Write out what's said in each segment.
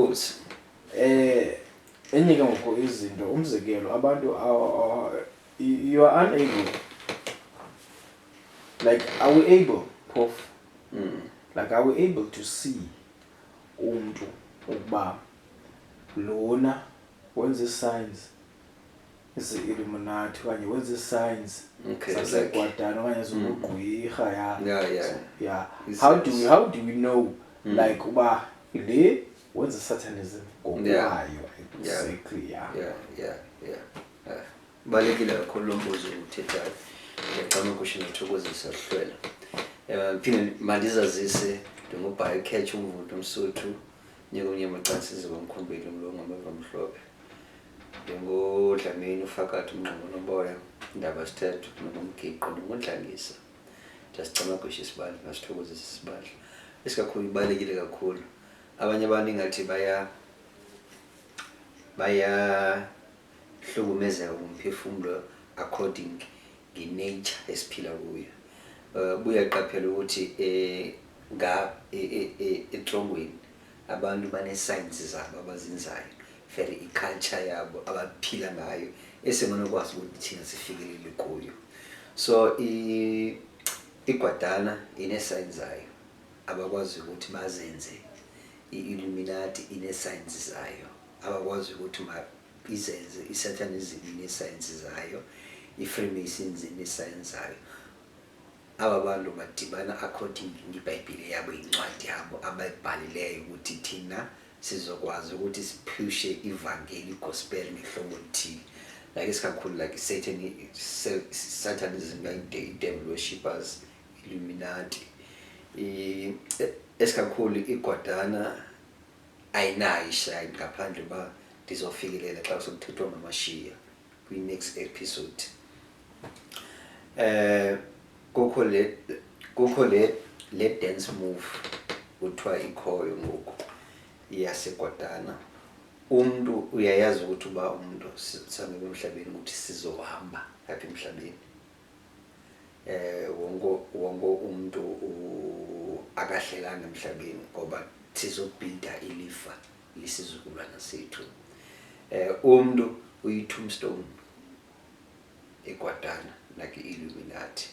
makhosi enye ke ngoku izinto umzekelo abantu you are unable, like are we able Prof like are we able to see umuntu ukuba lona wenza signs ezi-Illuminati okanye wenza signs zasegwadana okanye zobugqwirha yeah. How do we know like uba le wenza satanism ngokwayo exactly yeah. Balekile kakhulu lo mbuzo uthethayo. Ngiyacela ukusho nothokozisa Hlwela. Phinde mandizazise ngobioCatch umvuto umsuthu nyekunye amacansi zibamkhombeli umlungu amava mhlophe. NgoDlamini uFakathi umngqondo noboya indaba sithetho nomgiqo nomdlangisa. Jasicela ukusho isibali nasithokozisa isibali. Isikakhulu ibalekile kakhulu. Abanye abantu ingathi baya hlukumezeka umphefumulo according nature esiphila kuyo. Buya qaphela ukuthi etrongweni abantu bane science zabo abazinzayo, very iculture yabo abaphila ngayo esengonokwazi ukuthi thina sifikelele kuyo. So igwadana ine science zayo abakwazi ukuthi bazenze. I-Illuminati ine science zayo abakwazi ukuthi izenze. I-Satanism ine science zayo. I-Freemasons ine science zayo. Aba bantu badibana according ngeBhayibheli yabo, incwadi yabo abayibhalileyo ukuthi thina sizokwazi ukuthi siphushe ivangeli gospel ngehlobo lithile. Like isikakhulu like Satanism like devil worshippers, Illuminati. Esikakhulu igwadana ayinayo ishine ngaphandle ba ndizofikelela xa sokuthethwa ngamashiya kwi next episode. Kukho le dance move kuthiwa ikhoyo ngoku iyasegwadana. Umuntu uyayazi ukuthi uba umuntu sangeke emhlabeni ukuthi sizohamba lapha emhlabeni. Wonke umuntu akahlelanga emhlabeni ngoba sizobhida ilifa lesizukulwana sethu. Umuntu uyi-tombstone egwadana like i-Illuminati.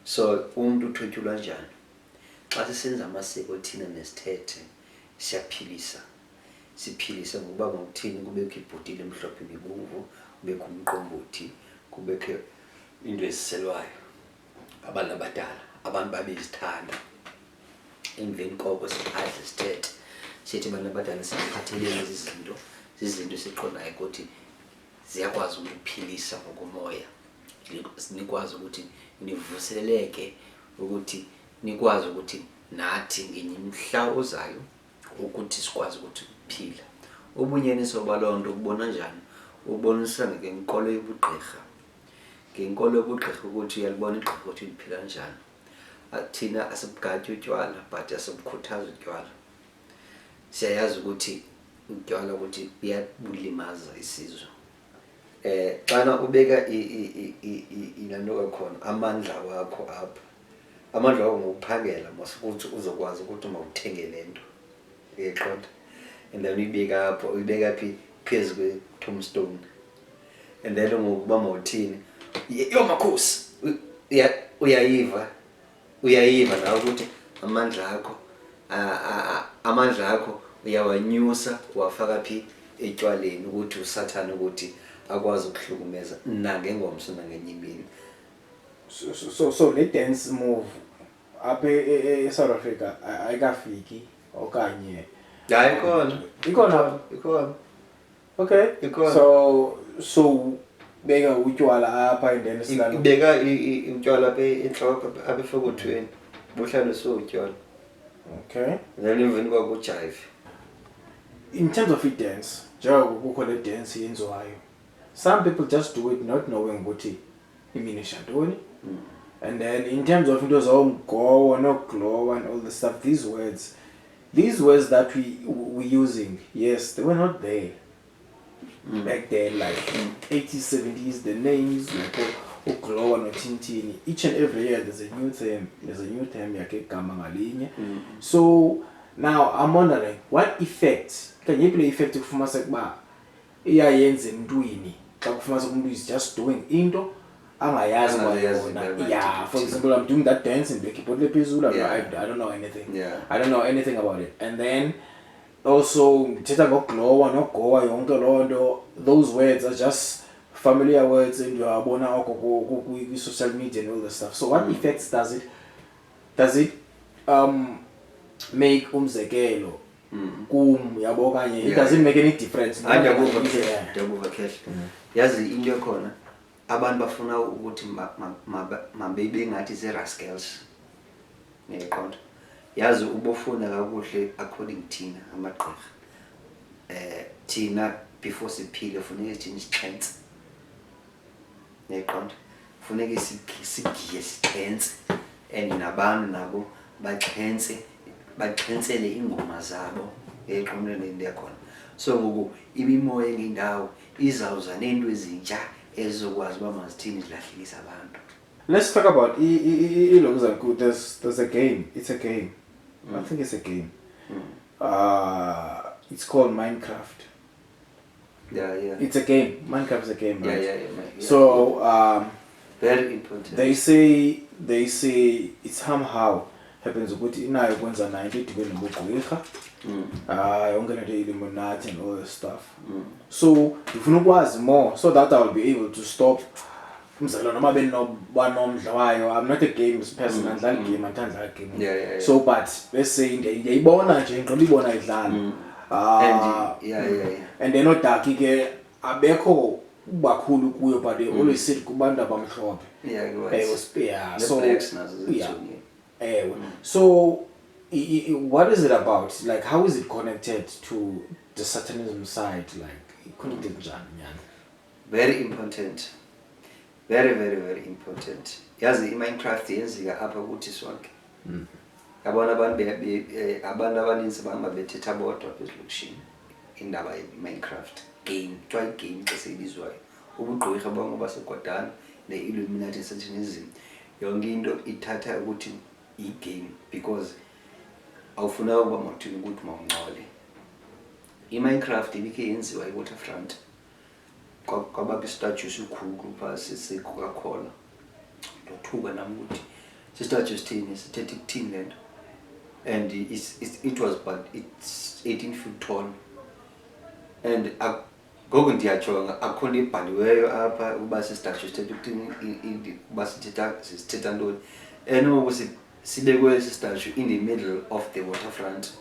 So umuntu uthwetshulwa njani? Xa sisenza amasiko thina nesithethe siyaphilisa. Siphilisa ngoba ngokuthini kubekho ibhotile emhlophe nebomvu, kubekho umqombothi, kubekho into eziselwayo. Abantu abadala, abantu babezithanda. Emveni koko siphadle sithethe. Sithi abantu abadala siphathelele izinto, izinto esiqondayo ukuthi ziyakwazi ukuphilisa ngokomoya. Nikwazi ukuthi nivuseleleke, ukuthi nikwazi ukuthi nathi ngenye imihla ozayo ukuthi sikwazi ukuthi ukuphila. Ubunyeniso balonto ubona njani? Ubonisa ngenkolo yobugqirha. Ngenkolo yobugqirha ukuthi uyalibona igqirha ukuthi liphila njani. Athina asibugadi utywala but asibukhuthaza utywala. Siyayazi ukuthi utywala ukuthi buyabulimaza isizwe. Xana ubeka inanto kakhona amandla wakho apha. Amandla wakho ngokuphangela masukuthi uzokwazi ukuthi mawuthenge lento. Eqonda. And then uyibeka apho, uyibeka phi phezu kwe-tombstone. And then ngokuba mawuthini? Yo makhosi. Uyayiva nawe ukuthi amandla akho uyawanyusa wafaka phi etywaleni ukuthi uSathane ukuthi akwazi ukuhlukumeza nangengomso nangenyimini. So le dance move apha eSouth Africa ayikafiki okanye ikhona. Okay. So beka utywala apha and then silala beka utywala apha enhloko apha efokothweni buhlalo so utywala. Okay. Then emveni kwako jive. In terms of dance, njengoba kukho le dance yenziwayo, some people just do it not knowing ukuthi imini shantoni. And then in terms of into zawumgowo noglow and all the stuff, these words that we using, yes, they were not there back then, like 80s, 70s, the names like Glow and Tintini, each and every year there's a new term yakegama ngalinye. So Now I'm wondering what effect can you play effect ukufumasa kuba iyayenza emntwini xa kufumasa umuntu is just doing into angayazi kwayona. Yeah, for example, I'm doing that dance and bekipotele phezulu. I don't know anything. I don't know anything about it. And then also thetha ngoglowa nogowa yonke loo nto, those words are just familiar words and uyabona oko ku social media and all that stuff. So what effects does it make umzekelo kum yabo kanye it doesn't make any difference? Ndiyabuva Khehle. Yazi into ekhona abantu bafuna ukuthi mabe ngathi ze-rascals. Ngiyayiqonda. Yazi ubofuna kakuhle according thina amagqirha. Thina before siphile funeka thina isixhenxe. Ngiyayiqonda. Funeka sigiye sixhenxe and nabantu nabo baxhensele ingoma zabo eqhumleni ndiyakhona. So ngoku imimoya engindawo izawuza nento ezintsha ezokwazi uba mazithini zilahlekisa abantu. Let's talk about there's a game. It's a game. I think it's a game. It's called Minecraft. Yeah. It's a game. Minecraft is a game, right? Yeah. So very important. They say it's somehow happens ukuthi inayo kwenza 90 dibe nobugqirha. Yonke lento Illuminati and all this stuff. So ngifuna ukwazi more so that I will be able to stop umzekelo noma benobanomdla wayo. I'm not a games person, andlala game, andlala game. Yeah. So but let's say ngiyayibona nje ngqondo ibona idlala. And then oDaki ke abekho bakhulu kuyo but they always said kubantu abamhlophe. So what is it about? Like how is it connected to the Satanism side? Like connected njani? Very important. Very important. Yazi iMinecraft yenzika apha kuthi sonke. Yabona abantu abaninzi bangabethetha bodwa bezilokishini indaba yeMinecraft game, try game esebizwayo. Ubugqirha bonke baseGordana ne-Illuminati Satanism yonke into ithatha ukuthi i-game because awufuna ukuba mathini ukuthi mawungcole. iMinecraft ibikhe yenziwa eWaterfront kwaba statue sikhulu phasi seCoca-Cola. Ndothuka nami ukuthi statue sithini sithethe ukuthini lento. And it was but it's 18 feet tall. And gogo ndiyajonga akhona ibhaliweyo apha uba statue sithethe ukuthini uba sithetha ntoni. And ngoku sibekwe statue in the middle of the waterfront.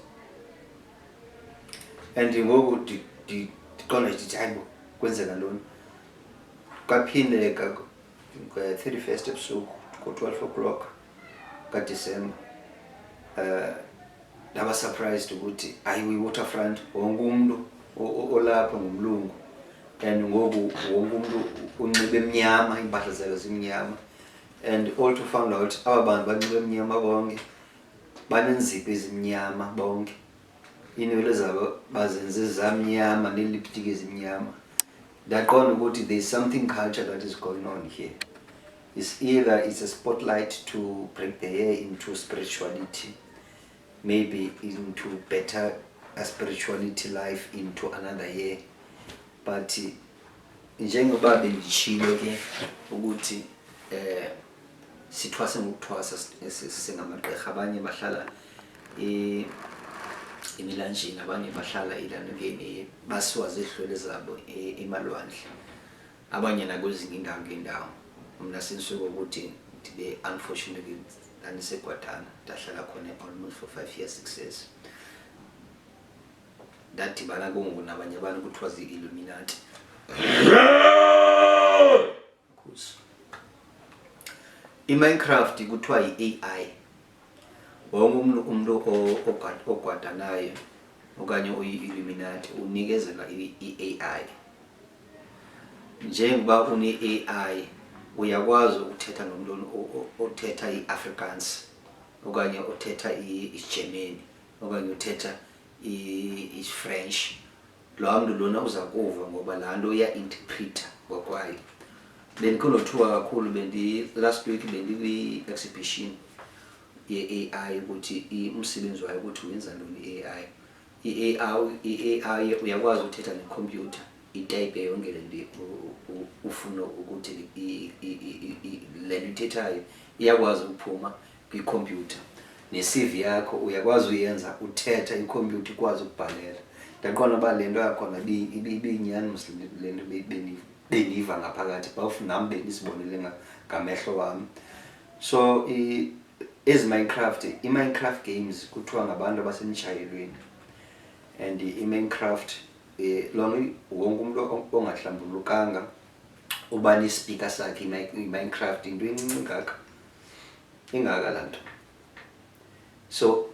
And ngoku ndiqonda nje hayibo kwenzeka ntoni. Kwaphindeka ngo-31st ebusuku ngo-12 o'clock kaDisemba. Ndaba surprised ukuthi ayi waterfront wonke umuntu olapha ngumlungu and ngoku wonke umuntu unxibe emnyama, impahla zakhe zimnyama. And all to found out aba bantu banxibe emnyama bonke banenzipho ezimnyama bonke, iinwele zabo bazenze zamnyama nelipstick ezimnyama. Ndaqonda ukuthi there's something culture that is going on here. It's either it's a spotlight to break the hair into spirituality, maybe into better spirituality life into another year. But njengoba bendishilo ke ukuthi sithwase ngokuthwasa singamagqirha, abanye bahlala emilanjeni, abanye bahlala ilanukeni basiwaze ehlwele zabo emalwandle, abanye nakwezinye indawo ngendawo. Mna sinsuka ukuthi ndibe unfortunately andiseGwadana, ndahlala khona almost for 5 years 6 years. Ndadibana kungoku nabanye abantu kuthiwa zi-Illuminati. iMinecraft kuthiwa yi-AI. Wonke umuntu ogwadanayo okanye oyi-Illuminati unikezela i-AI. Njengoba une-AI uyakwazi ukuthetha nomuntu othetha i-Afrikaans okanye othetha i-German okanye othetha i-French. Lo muntu lona uza kuva ngoba laa nto iya-interpreta ngokwayo. Bendikhonothuka kakhulu last week bendikwi-exhibition ye-AI ukuthi umsebenzi wayo ukuthi wenza ntoni i-AI uyakwazi ukuthetha necomputer itype yonke lento ufuna ukuthi le nto ithethayo iyakwazi ukuphuma kwicomputer. Ne-CV yakho uyakwazi uyenza uthetha icomputer ikwazi ukubhalela. Ndaqonda uba le nto yakhona ibiyinyani le nto beniva ngaphakathi phofu nami bendisibonele ngamehlo wami. So i-Minecraft games kuthiwa ngabantu abasemtshayelweni, and i-Minecraft wonke umuntu ongahlambulukanga uba ne-speaker sakhe. i-Minecraft into encinci ingaka laa nto, so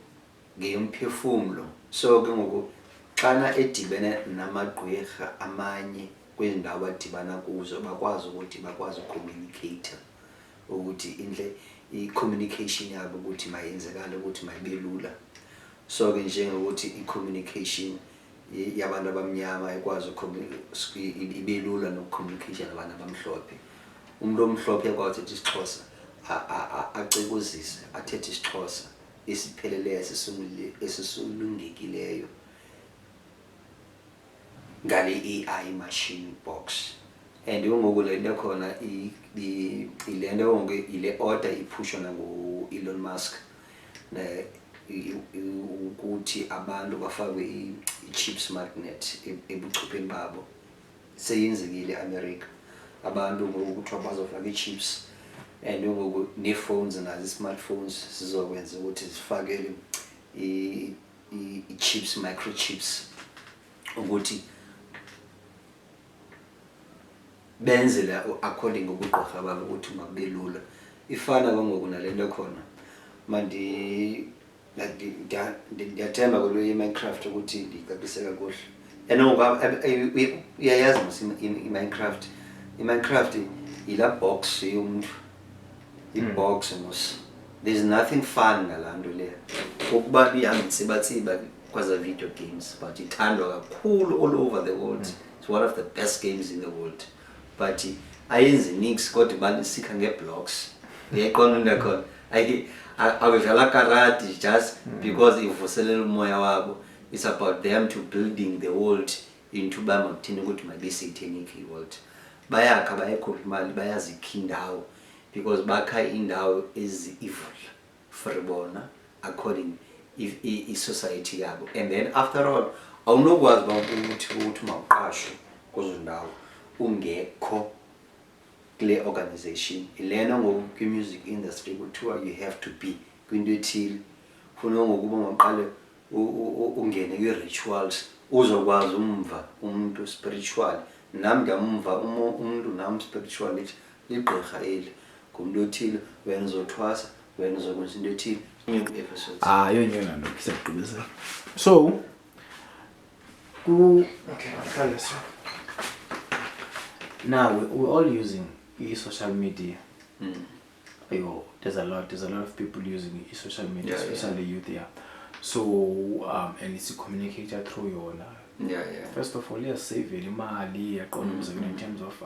ngeyomphefumlo. So ke ngoku xana edibene namagqwirha amanye kwezi ndawo adibana kuzo bakwazi ucommunicate ukuthi i-communication yabo ukuthi mayenzekane ukuthi mayibe lula. So ke njengokuthi i-communication yabantu abamnyama ikwazi ibe lula nokucommunicate nabantu abamhlophe. Umuntu omhlophe yakwazi uthetha isiXhosa acikuzise athethe isiXhosa esipheleleyo esisulungekileyo ngale AI machine box. And ngoku le nto khona ile nto wonke ile order iphushwa nangu-Elon Musk ukuthi abantu bafakwe i-chips magnet ebuchupheni babo. Seyenzekile eAmerica, abantu ngoku kuthiwa bazofaka i-chips, and ngoku nee-phones nazo i-smartphones sizokwenza ukuthi zifakele i-chips, microchips, ukuthi benzele according ngokugqirha babo ukuthi makube lula. Ifana ngoku nale nto khona ndiyathemba kule i-Minecraft ukuthi ndicacise kakuhle. And uyayazi mos i-Minecraft yilaa box yomuntu, i-box mos. There's nothing fun ngalaa nto leya. Ukuba ihambe tsibatsiba kwaza video games, but ithandwa kakhulu all over the world. It's one of the best games in the world. But ayenzi nix kodwa abantu sikha ngeblocks. Ngiyaqonda into khona. Awudlala karate just because ivuselela umoya wabo. It's about them to building the world into bamakuthini ukuthi mayibe satanic world. Bayakha bayakhupha imali bayazikha indawo because bakha indawo ezi-evil for bona according i-society yabo. And then after all awunokwazi ukuthi mawuqashwe kuzo ndawo ungekho kule organization. Ilena ngoku kwi-music industry kuthiwa you have to be kwinto ethile. Funa ngokuba mawuqale ungene kwi-rituals uzokwazi umva umuntu spiritual. Nami ngiyamva umuntu nami spiritual ligqirha eli ngumuntu othile, wena uzothwasa, wena uzokwenza into ethile. Yona nto siyaqhubisa. So okay, now we're all using social media. There's a lot of people using social media, especially youth. So and it's a communicator through your first of all, save imali in terms of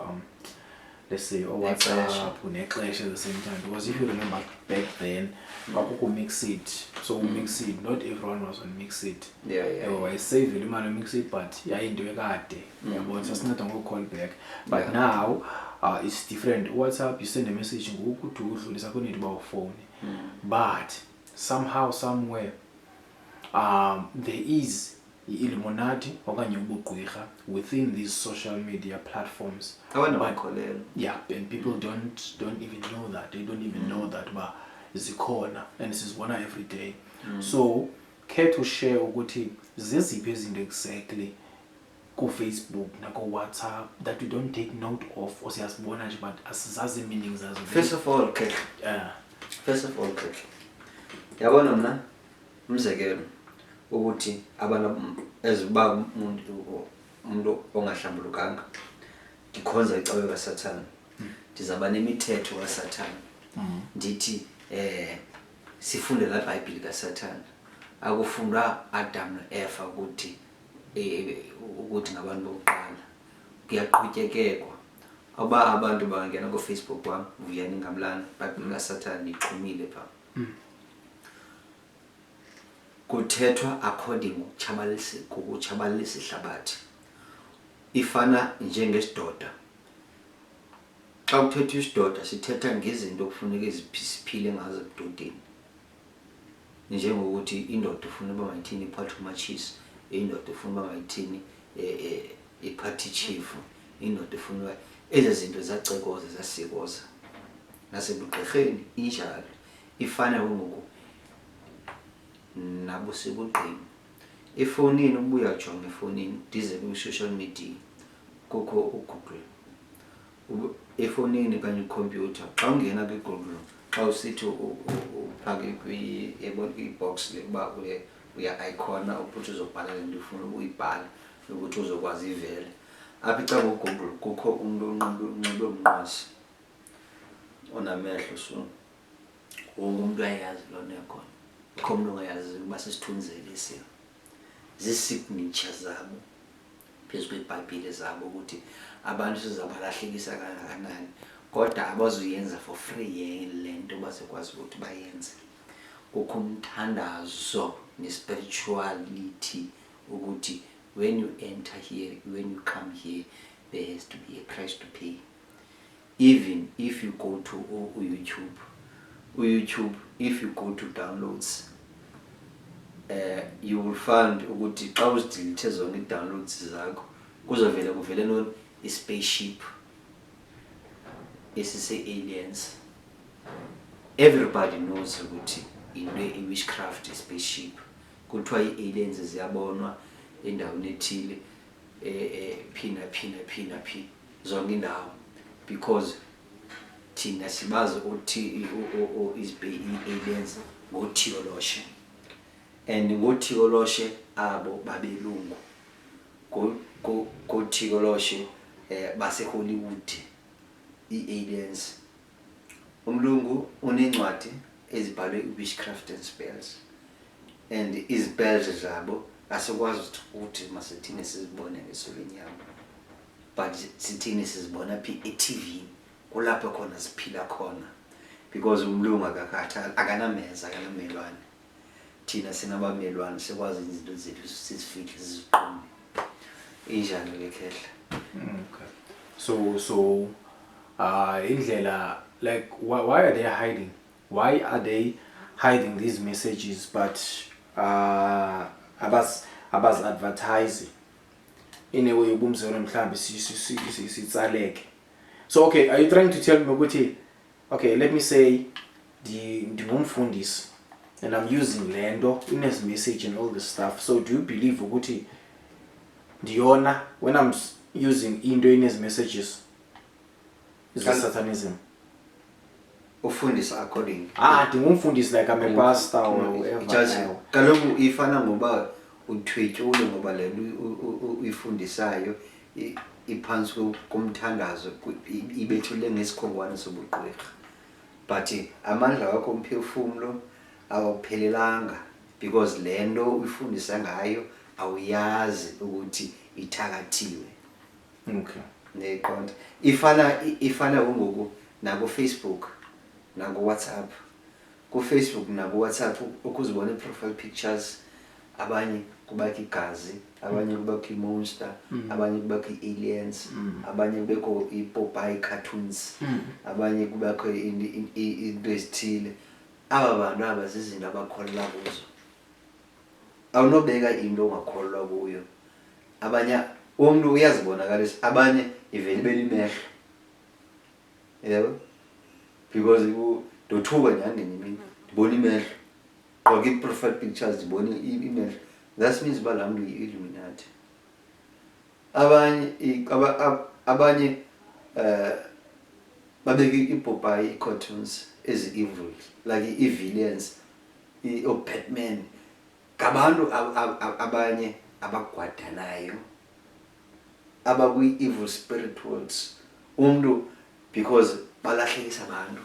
let's say WhatsApp unexesha at the same time, because if you remember back then Kakuku Mix It, so Mix It, not everyone was on Mix It. I save imali on Mix It, but into ekade but it's not on call back. But now it's different. WhatsApp, you send a message to phone, but somehow somewhere there is Illuminati within these social media platforms. And people don't even know that. They don't even know that but zikhona and this is one every day. So care to share ukuthi zeziphi izinto exactly ku Facebook na ku WhatsApp that we don't take note of or siyazibona nje but asizazi meanings zazo. First of all, yabona mna umzekelo ukuthi abantu eziba umuntu ongahlambulukanga ndikhonza icawe kaSathane, ndizaba nemithetho kaSathane. Ndithi sifunde la Bible kaSathane. Akufundwa Adam noEva ukuthi ngabantu bokuqala. Kuyaqhutyekekwa. Aba abantu bangena ku Facebook wami Vuyani Ngamlana Bible kaSathane iqhumile pha. kuthethwa according ukutshabalisa ihlabathi. Ifana njengesidoda. Xa kuthethwa isidoda sithetha ngezinto okufuneka siphile ngazo ebudodeni. Njengokuthi indoda ufuna uba mayithini iphathe umachisi, indoda ufuna uba mayithini iphathe chief, indoda ufuna uba ezi zinto zacekoza zasikoza. Nasebugqirheni injalo. Ifana ngoku nabo sebugqini. Efonini ubuya jonga efonini dize ku-social media kukho uGoogle. Efonini kanye ikhompyutha xa ungena kwiGoogle xa usithi uphake kwi-box lekuba uya-icona ukuthi uzobhala le nto ufuna ukuyibhala ukuthi uzokwazi ivele. Apha icaba uGoogle kukho umuntu unxibe umnqwazi onamehlo so wonke umuntu uyayazi loo nto yakhona. Kukho umuntu ongayazi ukuba sisithunzele esiya. Zii-signature zabo phezu kweebhayibhile zabo ukuthi abantu sizabalahlekisa kangakanani kodwa abazuyenza for free le nto bazokwazi ukuthi bayenze. Kukho umthandazo ne-spirituality ukuthi when you enter here, when you come here, there has to be a price to pay. Even if you go to YouTube, if you go to downloads, you will find ukuthi xa uzidelete zonke i-downloads zakho kuzovela kuvele noni i-spaceship esise-aliens. Everybody knows ukuthi into i-witchcraft i-spaceship. Kuthiwa i-aliens ziyabonwa endaweni ethile phina zonke indawo because thina sibazi uthi i-aliens ngoThiyoloshe. And ngoThiyoloshe abo babelungu ngoThiyoloshe base-Hollywood i-aliens. Umlungu unencwadi ezibhalwe witchcraft and spells and izipells zabo asikwazi ukuthi masithini sizibone ngeso lenyama but sithini sizibona phi e-TV kulapho khona siphila khona because umlungu akakhathali akanameza akanamelwane. Thina sinabamelwane sikwazi izinto zethu sizifihle siziqume injalo ke khehla. Okay. So indlela like why are they hiding? Why are they hiding these messages but abas advertise in a way ubumzelo mhlambi sitsaleke? So okay, are you trying to tell me ukuthi okay, let me say ndingumfundisi and I'm using lendo in this message and all this stuff, so do you believe ukuthi ndiyona when I'm using into in his messages is that satanism? Ufundisa according ndingumfundisi like I'm a pastor or whatever. Kaloku ifana ngoba uthwetyule ngoba le uyifundisayo iphansi komthandazo ibethule ngesikhongwane sobugqirha but amandla wakho omphefumulo awuphelelanga because le nto uyifundisa ngayo awuyazi ukuthi ithakathiwe. Okay. Neqonda ifana ngoku nako Facebook nako WhatsApp. Ku Facebook nako WhatsApp ukuzibona profile pictures abanye kubakho igazi, abanye kubakho i-monster, abanye kubakho i-aliens, abanye kubekho i-Popeye cartoons, abanye kubakho into ezithile. Aba bantu abazizinto abakholwa kuzo. Awunobeka into ongakholwa kuyo. Abanye umuntu uyazibonakalisa, abanye ivele belimehlo. Yebo? Because ndothuka nyande nimi ndibona imehlo. Qoke i-profile pictures ndibona imehlo. That means ba lamuntu yi-Illuminati. Abanye babeke i-Popeye cartoons ezi-evil like i-villains o-Batman. Ngabantu abanye abagwadanayo abakwi-evil spirit worlds. Umuntu because balahlekisa abantu.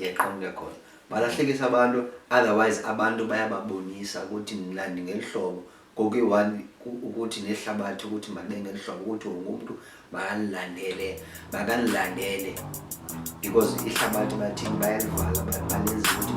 Yaqonda khona. Balahlekisa abantu otherwise abantu bayababonisa ukuthi mlandi ngelihlobo koke one ukuthi nehlabathi ukuthi mabe ngelihlobo ukuthi umuntu bakanilandele because ihlabathi bathini bayalivala balenza ukuthi